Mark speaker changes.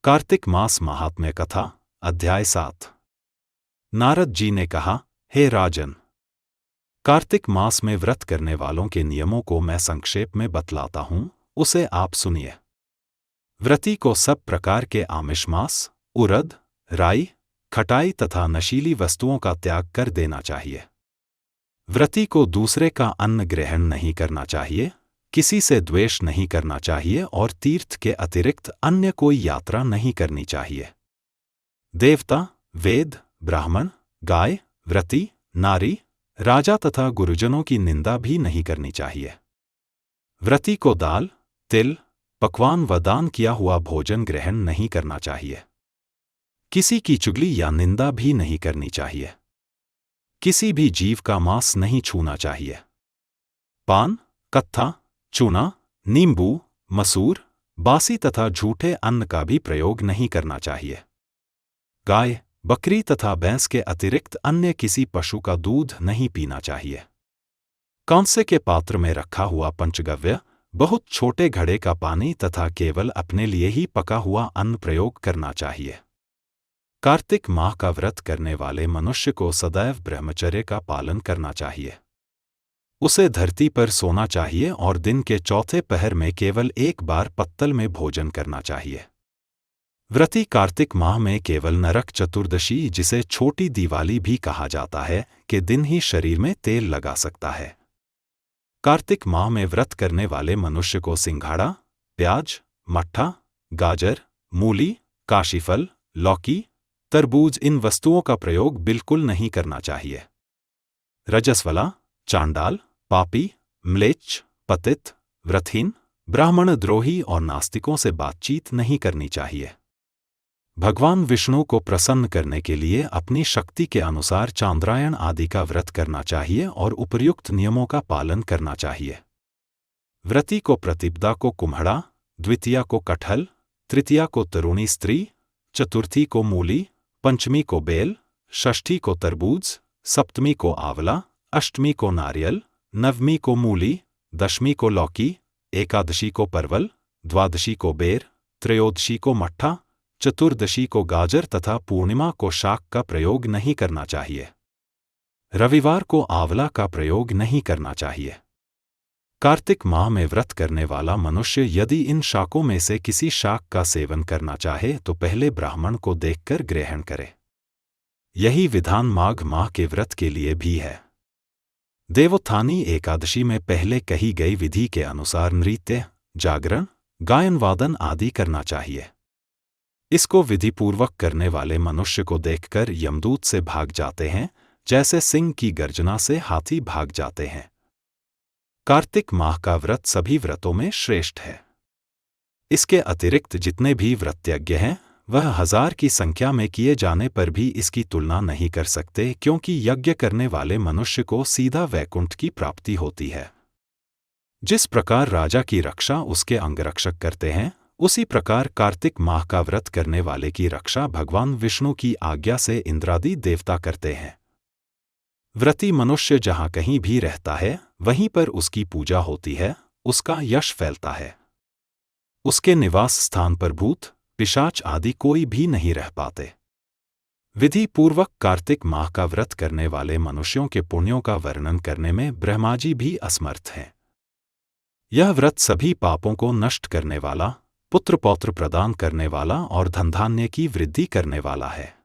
Speaker 1: कार्तिक मास महात्म्य कथा अध्याय 7। नारद जी ने कहा, हे राजन, कार्तिक मास में व्रत करने वालों के नियमों को मैं संक्षेप में बतलाता हूं, उसे आप सुनिए। व्रती को सब प्रकार के आमिष मांस, उड़द, राई, खटाई तथा नशीली वस्तुओं का त्याग कर देना चाहिए। व्रती को दूसरे का अन्न ग्रहण नहीं करना चाहिए, किसी से द्वेष नहीं करना चाहिए और तीर्थ के अतिरिक्त अन्य कोई यात्रा नहीं करनी चाहिए। देवता, वेद, ब्राह्मण, गाय, व्रती, नारी, राजा तथा गुरुजनों की निंदा भी नहीं करनी चाहिए। व्रती को दाल, तिल, पकवान व दान किया हुआ भोजन ग्रहण नहीं करना चाहिए। किसी की चुगली या निंदा भी नहीं करनी चाहिए। किसी भी जीव का मांस नहीं छूना चाहिए। पान, कत्था, चूना, नींबू, मसूर, बासी तथा झूठे अन्न का भी प्रयोग नहीं करना चाहिए। गाय, बकरी तथा भैंस के अतिरिक्त अन्य किसी पशु का दूध नहीं पीना चाहिए। कांसे के पात्र में रखा हुआ पंचगव्य, बहुत छोटे घड़े का पानी तथा केवल अपने लिए ही पका हुआ अन्न प्रयोग करना चाहिए। कार्तिक माह का व्रत करने वाले मनुष्य को सदैव ब्रह्मचर्य का पालन करना चाहिए। उसे धरती पर सोना चाहिए और दिन के चौथे पहर में केवल एक बार पत्तल में भोजन करना चाहिए। व्रती कार्तिक माह में केवल नरक चतुर्दशी, जिसे छोटी दिवाली भी कहा जाता है, के दिन ही शरीर में तेल लगा सकता है। कार्तिक माह में व्रत करने वाले मनुष्य को सिंघाड़ा, प्याज, मट्ठा, गाजर, मूली, काशीफल, लौकी, तरबूज इन वस्तुओं का प्रयोग बिल्कुल नहीं करना चाहिए। रजस्वला, चांडाल, पापी, म्लेच्छ, पतित, व्रतहीन, ब्राह्मण द्रोही और नास्तिकों से बातचीत नहीं करनी चाहिए। भगवान विष्णु को प्रसन्न करने के लिए अपनी शक्ति के अनुसार चांद्रायण आदि का व्रत करना चाहिए और उपर्युक्त नियमों का पालन करना चाहिए। व्रती को प्रतिपदा को कुम्हड़ा, द्वितीया को कटहल, तृतीया को तरुणी स्त्री, चतुर्थी को मूली, पंचमी को बेल, षष्ठी को तरबूज, सप्तमी को आंवला, अष्टमी को नारियल, नवमी को मूली, दशमी को लौकी, एकादशी को परवल, द्वादशी को बेर, त्रयोदशी को मट्ठा, चतुर्दशी को गाजर तथा पूर्णिमा को शाक का प्रयोग नहीं करना चाहिए। रविवार को आंवला का प्रयोग नहीं करना चाहिए। कार्तिक माह में व्रत करने वाला मनुष्य यदि इन शाकों में से किसी शाक का सेवन करना चाहे तो पहले ब्राह्मण को देखकर ग्रहण करे। यही विधान माघ माह के व्रत के लिए भी है। देवोत्थानी एकादशी में पहले कही गई विधि के अनुसार नृत्य, जागरण, गायन वादन आदि करना चाहिए। इसको विधिपूर्वक करने वाले मनुष्य को देखकर यमदूत से भाग जाते हैं, जैसे सिंह की गर्जना से हाथी भाग जाते हैं। कार्तिक माह का व्रत सभी व्रतों में श्रेष्ठ है। इसके अतिरिक्त जितने भी व्रतयज्ञ हैं, वह 1000 की संख्या में किए जाने पर भी इसकी तुलना नहीं कर सकते, क्योंकि यज्ञ करने वाले मनुष्य को सीधा वैकुंठ की प्राप्ति होती है। जिस प्रकार राजा की रक्षा उसके अंगरक्षक करते हैं, उसी प्रकार कार्तिक माह का व्रत करने वाले की रक्षा भगवान विष्णु की आज्ञा से इंद्रादि देवता करते हैं। व्रती मनुष्य जहाँ कहीं भी रहता है, वहीं पर उसकी पूजा होती है, उसका यश फैलता है। उसके निवास स्थान पर भूत, पिशाच आदि कोई भी नहीं रह पाते। विधि पूर्वक कार्तिक माह का व्रत करने वाले मनुष्यों के पुण्यों का वर्णन करने में ब्रह्मा जी भी असमर्थ हैं। यह व्रत सभी पापों को नष्ट करने वाला, पुत्र पौत्र प्रदान करने वाला और धनधान्य की वृद्धि करने वाला है।